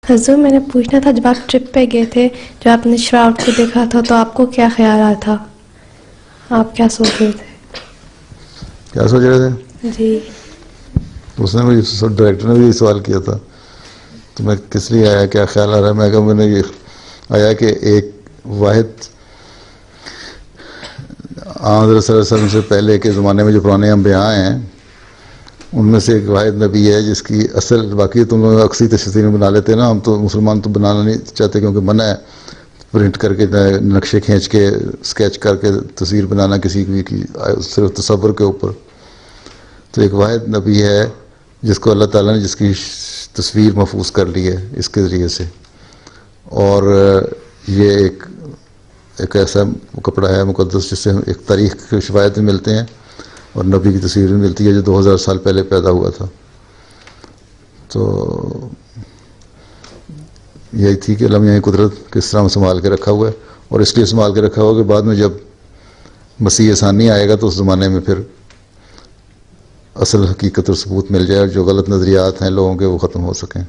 حضور میں نے پوچھنا تھا، جب آپ ٹرپ پہ گئے تھے، جو آپ نے شراؤٹ کو دیکھا تھا، تو آپ کو کیا خیالات تھا؟ آپ کیا سوچ رہے تھے؟ کیا سوچ رہے تھے؟ جی اس نے بھی، ڈائریکٹر نے بھی سوال کیا تھا تو میں کس لیے آیا، کیا خیال آ رہا ہے؟ میں کہا میں نے یہ آیا کہ ایک واحد حضرت صلی اللہ علیہ وسلم سے پہلے کے زمانے میں جو پرانے انبیاء ہیں ان میں سے ایک واحد نبی ہے جس کی اصل، باقی تم لوگ اکثر تشریح بنا لیتے ہیں نا، ہم تو مسلمان تو بنانا نہیں چاہتے کیونکہ منع ہے پرنٹ کر کے نقشے کھینچ کے اسکیچ کر کے تصویر بنانا کسی کی صرف تصور کے اوپر. تو ایک واحد نبی ہے جس کو اللہ تعالیٰ نے جس کی تصویر محفوظ کر لی ہے اس کے ذریعے سے، اور یہ ایک ایسا کپڑا ہے مقدس جس سے ایک تاریخ کے شواہد بھی ملتے ہیں اور نبی کی تصویر بھی ملتی ہے جو 2000 سال پہلے پیدا ہوا تھا. تو یہی تھی کہ لمحہ قدرت کس طرح سنبھال کے رکھا ہوا ہے، اور اس لیے سنبھال کے رکھا ہوا کہ بعد میں جب مسیح ثانی آئے گا تو اس زمانے میں پھر اصل حقیقت اور ثبوت مل جائے اور جو غلط نظریات ہیں لوگوں کے وہ ختم ہو سکیں.